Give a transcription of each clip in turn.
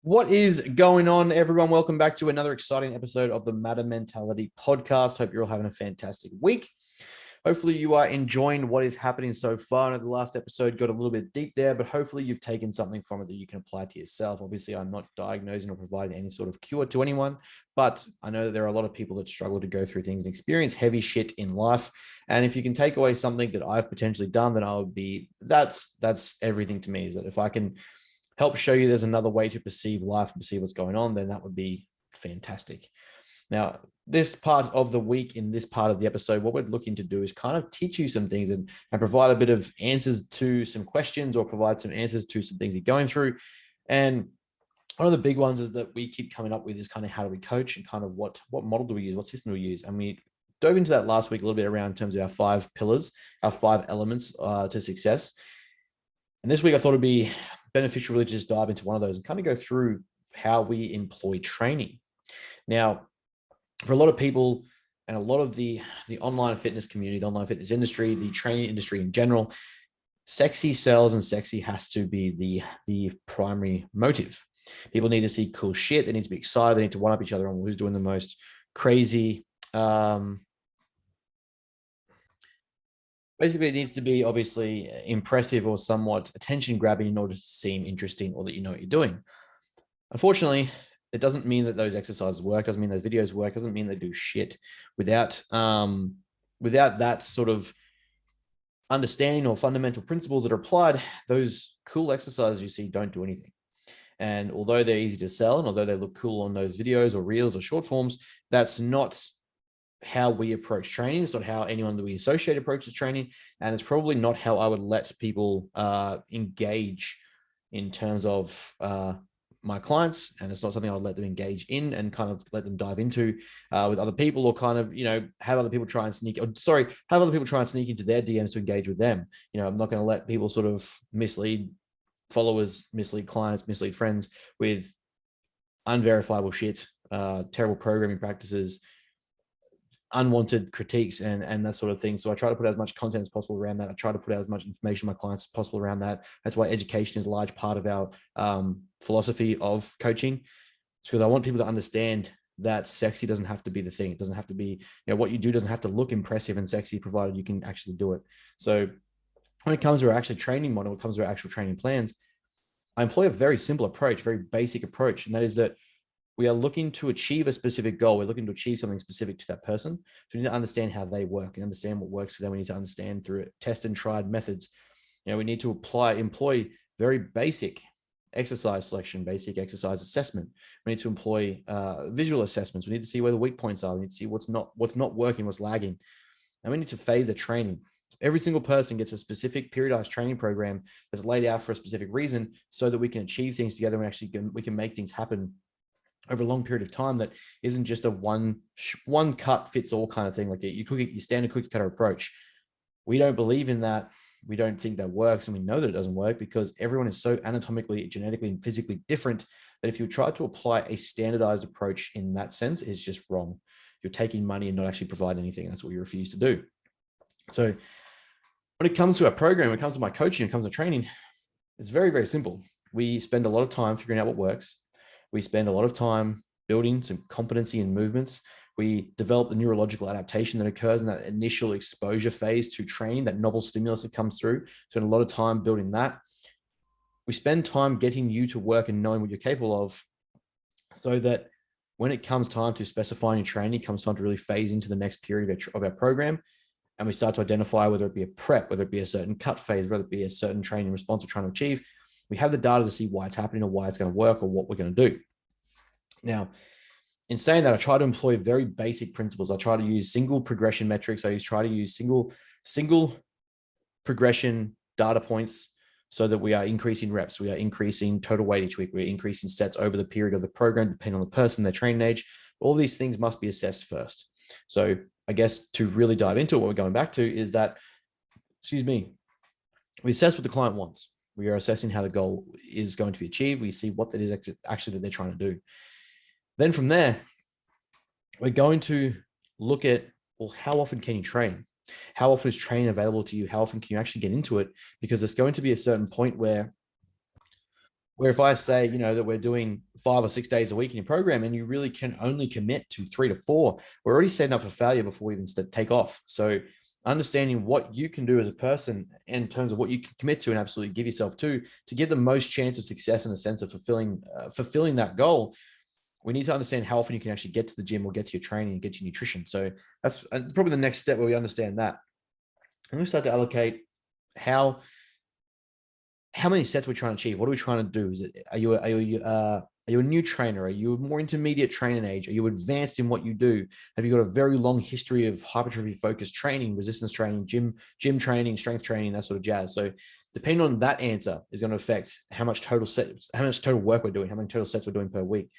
What is going on, everyone? Welcome back to another exciting episode of the Matter Mentality podcast. Hope you're all having a fantastic week. Hopefully, you are enjoying what is happening so far. I know the last episode got a little bit deep there, but hopefully, you've taken something from it that you can apply to yourself. Obviously, I'm not diagnosing or providing any sort of cure to anyone, but I know that there are a lot of people that struggle to go through things and experience heavy shit in life. And if you can take away something that I've potentially done, then I would be that's everything to me. Is that if I can help show you there's another way to perceive life and perceive what's going on, then that would be fantastic. Now, this part of the week, in this part of the episode, what we're looking to do is kind of teach you some things and provide a bit of answers to some questions or provide some answers to some things you're going through. And one of the big ones is that we keep coming up with is kind of how do we coach and kind of what model do we use, what system do we use? And we dove into that last week a little bit around in terms of our 5 pillars, our 5 elements to success. And this week I thought it'd be beneficial really just dive into one of those and kind of go through how we employ training. Now, for a lot of people and a lot of the online fitness community, the online fitness industry, the training industry in general, sexy sells and sexy has to be the primary motive. People need to see cool shit. They need to be excited. They need to one up each other on who's doing the most crazy. Basically, it needs to be obviously impressive or somewhat attention grabbing in order to seem interesting or that you know what you're doing. Unfortunately, it doesn't mean that those exercises work, doesn't mean those videos work, doesn't mean they do shit without that sort of understanding or fundamental principles that are applied. Those cool exercises you see don't do anything. And although they're easy to sell and although they look cool on those videos or reels or short forms, that's not how we approach training. It's not how anyone that we associate approaches training. And it's probably not how I would let people engage in terms of my clients. And it's not something I'd let them engage in and kind of let them dive into with other people or kind of, have other people try and have other people try and sneak into their DMs to engage with them. I'm not going to let people sort of mislead followers, mislead clients, mislead friends with unverifiable shit, terrible programming practices, unwanted critiques and that sort of thing. So I try to put as much content as possible around that. I try to put out as much information to my clients as possible around that. That's why education is a large part of our philosophy of coaching. It's because I want people to understand that sexy doesn't have to be the thing. It doesn't have to be, what you do doesn't have to look impressive and sexy, provided you can actually do it. So when it comes to our actual training model, when it comes to our actual training plans, I employ a very simple approach, very basic approach. And that is that we are looking to achieve a specific goal. We're looking to achieve something specific to that person. So we need to understand how they work and understand what works for them. We need to understand through test and tried methods. We need to employ very basic exercise selection, basic exercise assessment. We need to employ visual assessments. We need to see where the weak points are. We need to see what's not working, what's lagging. And we need to phase the training. Every single person gets a specific periodized training program that's laid out for a specific reason so that we can achieve things together and we can make things happen over a long period of time that isn't just a one cut fits all kind of thing. Like you standard cookie cutter approach. We don't believe in that. We don't think that works. And we know that it doesn't work because everyone is so anatomically, genetically, and physically different that if you try to apply a standardized approach in that sense, it's just wrong. You're taking money and not actually providing anything. That's what we refuse to do. So when it comes to our program, when it comes to my coaching, when it comes to training, it's very, very simple. We spend a lot of time figuring out what works. We spend a lot of time building some competency in movements. We develop the neurological adaptation that occurs in that initial exposure phase to training, that novel stimulus that comes through. Spend a lot of time building that. We spend time getting you to work and knowing what you're capable of so that when it comes time to specifying your training, it comes time to really phase into the next period of our program. And we start to identify whether it be a prep, whether it be a certain cut phase, whether it be a certain training response we're trying to achieve. We have the data to see why it's happening or why it's going to work or what we're going to do. Now, in saying that, I try to employ very basic principles. I try to use single progression metrics. I try to use single progression data points so that we are increasing reps. We are increasing total weight each week. We're increasing sets over the period of the program, depending on the person, their training age. All these things must be assessed first. So I guess to really dive into what we're going back to is that, we assess what the client wants. We are assessing how the goal is going to be achieved. We see what that is actually that they're trying to do. Then from there, we're going to look at, well, how often can you train? How often is training available to you? How often can you actually get into it? Because there's going to be a certain point where Where if I say, that we're doing 5 or 6 days a week in your program and you really can only commit to 3 to 4, we're already setting up for failure before we even take off. So understanding what you can do as a person in terms of what you can commit to and absolutely give yourself to give the most chance of success in a sense of fulfilling that goal, we need to understand how often you can actually get to the gym or get to your training and get your nutrition. So that's probably the next step where we understand that. And we start to allocate how many sets we're trying to achieve. What are we trying to do? Are you a new trainer? Are you a more intermediate training age? Are you advanced in what you do? Have you got a very long history of hypertrophy focused training, resistance training, gym training, strength training, that sort of jazz? So depending on that answer is going to affect how much total work we're doing, how many total sets we're doing per week.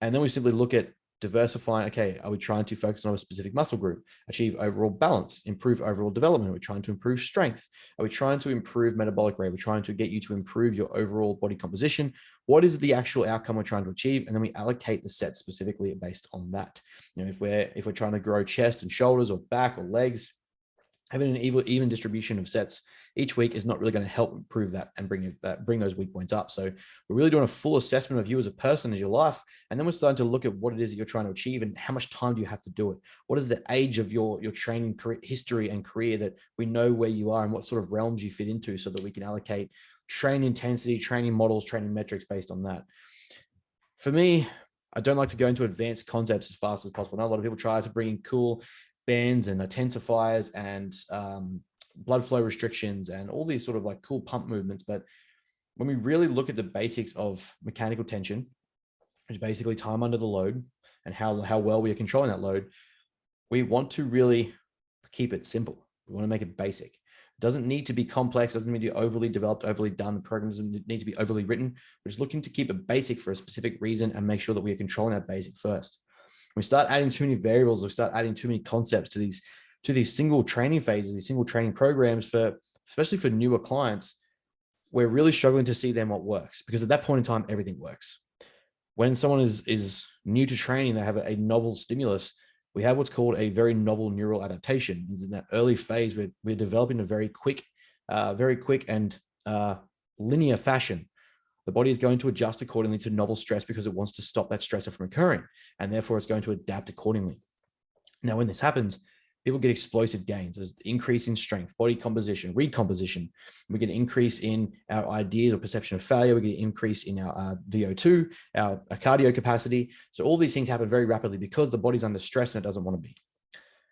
And then we simply look at diversifying. Okay, are we trying to focus on a specific muscle group, achieve overall balance, improve overall development? Are we trying to improve strength? Are we trying to improve metabolic rate? We're trying to get you to improve your overall body composition. What is the actual outcome we're trying to achieve? And then we allocate the sets specifically based on that. If we're trying to grow chest and shoulders or back or legs, having an even distribution of sets each week is not really going to help improve that and bring those weak points up. So we're really doing a full assessment of you as a person, as your life. And then we're starting to look at what it is that you're trying to achieve and how much time do you have to do it? What is the age of your training history and career, that we know where you are and what sort of realms you fit into, so that we can allocate training intensity, training models, training metrics based on that. For me, I don't like to go into advanced concepts as fast as possible. I know a lot of people try to bring in cool bands and intensifiers and blood flow restrictions and all these sort of like cool pump movements. But when we really look at the basics of mechanical tension, which is basically time under the load and how well we are controlling that load, we want to really keep it simple. We want to make it basic. It doesn't need to be complex, doesn't need to be overly developed, overly done. The program doesn't need to be overly written. We're just looking to keep it basic for a specific reason and make sure that we are controlling that basic first. When we start adding too many variables, or start adding too many concepts to these single training phases, these single training programs, especially for newer clients, we're really struggling to see then what works, because at that point in time, everything works. When someone is new to training, they have a novel stimulus. We have what's called a very novel neural adaptation. In that early phase, we're developing a very quick and linear fashion. The body is going to adjust accordingly to novel stress because it wants to stop that stressor from occurring, and therefore it's going to adapt accordingly. Now, when this happens, people get explosive gains. There's increase in strength, body composition, recomposition. We get an increase in our ideas or perception of failure. We get an increase in our VO2, our cardio capacity. So all these things happen very rapidly because the body's under stress and it doesn't want to be.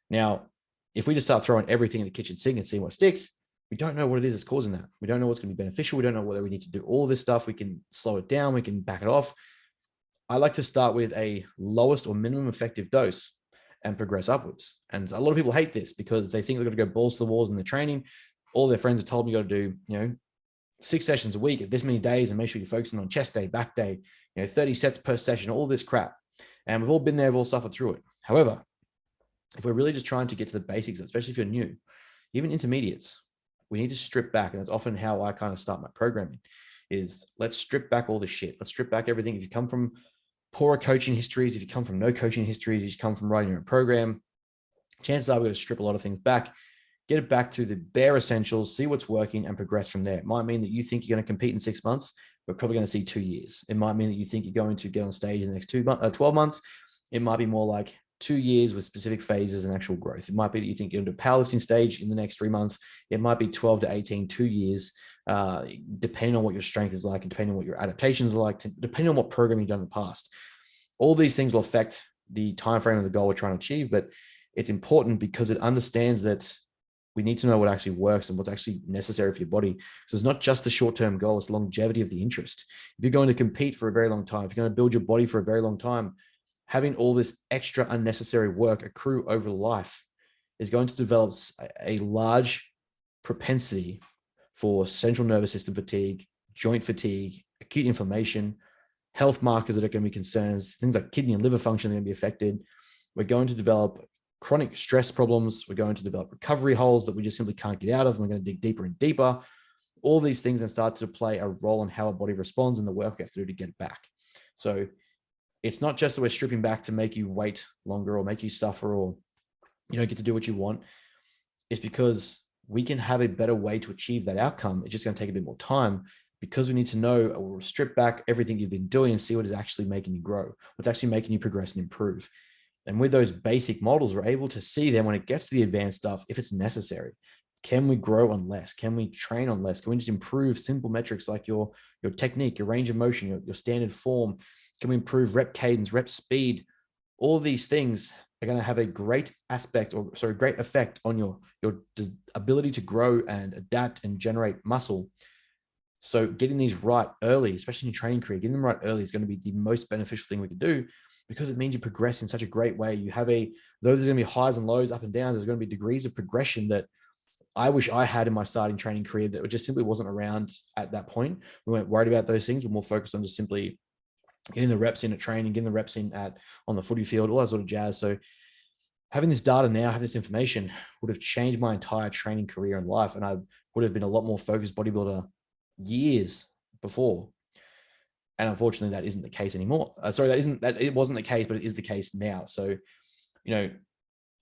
Now, if we just start throwing everything in the kitchen sink and seeing what sticks, we don't know what it is that's causing that. We don't know what's going to be beneficial. We don't know whether we need to do all of this stuff. We can slow it down. We can back it off. I like to start with a lowest or minimum effective dose and progress upwards. And a lot of people hate this because they think they're going to go balls to the walls in their training. All their friends have told them you got to do, 6 sessions a week at this many days, and make sure you're focusing on chest day, back day, 30 sets per session, all this crap. And we've all been there, we've all suffered through it. However, if we're really just trying to get to the basics, especially if you're new, even intermediates, we need to strip back. And that's often how I kind of start my programming, is let's strip back all the shit. Let's strip back everything. If you come from poorer coaching histories, if you come from no coaching histories, if you come from writing your own program, chances are we're going to strip a lot of things back, get it back to the bare essentials, see what's working, and progress from there. It might mean that you think you're going to compete in 6 months. We're probably going to see 2 years. It might mean that you think you're going to get on stage in the next 12 months. It might be more like 2 years with specific phases and actual growth. It might be that you think you're into a powerlifting stage in the next 3 months. It might be 12 to 18, 2 years, depending on what your strength is like and depending on what your adaptations are like, depending on what program you've done in the past. All these things will affect the time frame of the goal we're trying to achieve, but it's important because it understands that we need to know what actually works and what's actually necessary for your body. So it's not just the short-term goal, it's longevity of the interest. If you're going to compete for a very long time, if you're going to build your body for a very long time, having all this extra unnecessary work accrue over life is going to develop a large propensity for central nervous system fatigue, joint fatigue, acute inflammation, health markers that are going to be concerns, things like kidney and liver function are going to be affected. We're going to develop chronic stress problems. We're going to develop recovery holes that we just simply can't get out of. And we're going to dig deeper and deeper. All these things then start to play a role in how our body responds and the work we have to do to get it back. So it's not just that we're stripping back to make you wait longer or make you suffer or you don't get to do what you want. It's because we can have a better way to achieve that outcome. It's just going to take a bit more time, because we need to know or strip back everything you've been doing and see what is actually making you grow, what's actually making you progress and improve. And with those basic models, we're able to see then when it gets to the advanced stuff, if it's necessary. Can we grow on less? Can we train on less? Can we just improve simple metrics like your technique, your range of motion, your standard form? Can we improve rep cadence, rep speed? All of these things are going to have a great great effect on your ability to grow and adapt and generate muscle. So getting these right early, especially in your training career, getting them right early is going to be the most beneficial thing we can do, because it means you progress in such a great way. You have though there's going to be highs and lows, up and downs, there's going to be degrees of progression that I wish I had in my starting training career that just simply wasn't around at that point. We weren't worried about those things. We're more focused on just simply getting the reps in at training, getting the reps in on the footy field, all that sort of jazz. So having this data now, having this information would have changed my entire training career and life. And I would have been a lot more focused bodybuilder years before. And unfortunately, that isn't the case anymore. It wasn't the case, but it is the case now. So,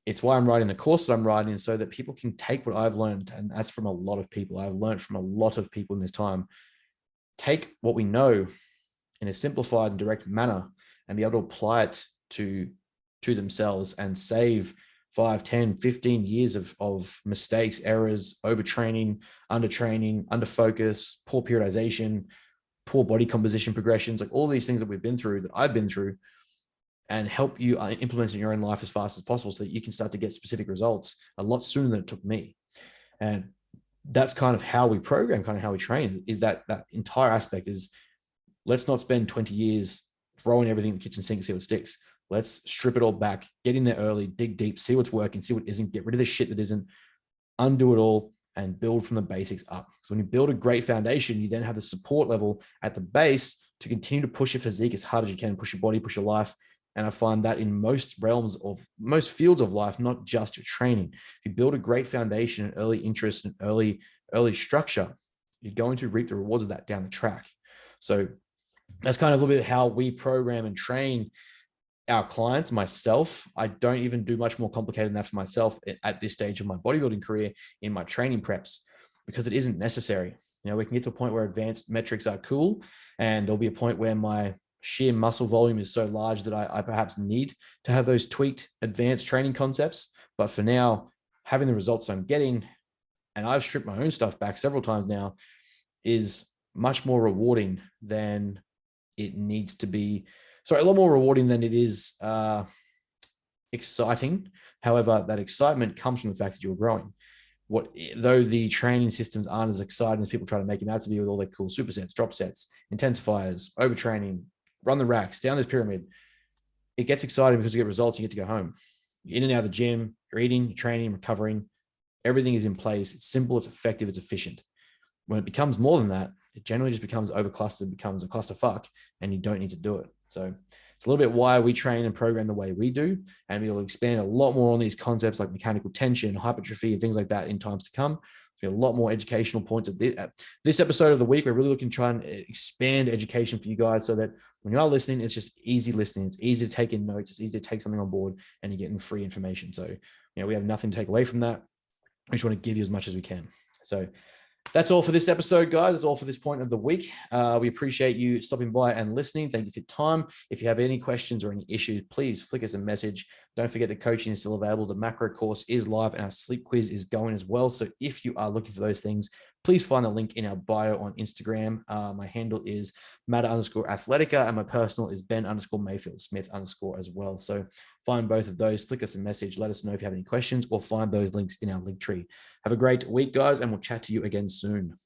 it's why I'm writing the course that I'm writing, so that people can take what I've learned. And that's from a lot of people. I've learned from a lot of people in this time. Take what we know in a simplified and direct manner and be able to apply it to themselves and save 5, 10, 15 years of mistakes, errors, overtraining, undertraining, under focus, poor periodization, poor body composition progressions, like all these things that we've been through, that I've been through, and help you implement in your own life as fast as possible so that you can start to get specific results a lot sooner than it took me. And that's kind of how we program, kind of how we train, is that entire aspect is, let's not spend 20 years throwing everything in the kitchen sink, see what sticks. Let's strip it all back, get in there early, dig deep, see what's working, see what isn't, get rid of the shit that isn't, undo it all, and build from the basics up. So when you build a great foundation, you then have the support level at the base to continue to push your physique as hard as you can, push your body, push your life. And I find that in most realms of most fields of life, not just your training, if you build a great foundation and early interest and early structure, you're going to reap the rewards of that down the track. So that's kind of a little bit how we program and train our clients. Myself, I don't even do much more complicated than that for myself at this stage of my bodybuilding career in my training preps, because it isn't necessary. We can get to a point where advanced metrics are cool, and there'll be a point where my sheer muscle volume is so large that I perhaps need to have those tweaked advanced training concepts. But for now, having the results I'm getting, and I've stripped my own stuff back several times now, is much more rewarding than it needs to be. Sorry, a lot more rewarding than it is exciting. However, that excitement comes from the fact that you're growing. Though the training systems aren't as exciting as people try to make them out to be, with all their cool supersets, drop sets, intensifiers, overtraining, run the racks, down this pyramid, it gets exciting because you get results, you get to go home. You're in and out of the gym, you're eating, you're training, recovering, everything is in place. It's simple, it's effective, it's efficient. When it becomes more than that, it generally just becomes overclustered, becomes a clusterfuck, and you don't need to do it. So it's a little bit why we train and program the way we do. And we'll expand a lot more on these concepts like mechanical tension, hypertrophy, and things like that in times to come. So a lot more educational points at this episode of the week. We're really looking to try and expand education for you guys, so that when you are listening, it's just easy listening. It's easy to take in notes. It's easy to take something on board, and you're getting free information. So, we have nothing to take away from that. We just want to give you as much as we can. So that's all for this episode, guys. That's all for this point of the week. We appreciate you stopping by and listening. Thank you for your time. If you have any questions or any issues, please flick us a message. Don't forget the coaching is still available. The macro course is live, and our sleep quiz is going as well. So if you are looking for those things, please find the link in our bio on Instagram. My handle is Matta_Athletica, and my personal is Ben_Mayfield Smith_ as well. So find both of those, flick us a message, let us know if you have any questions, or find those links in our link tree. Have a great week, guys, and we'll chat to you again soon.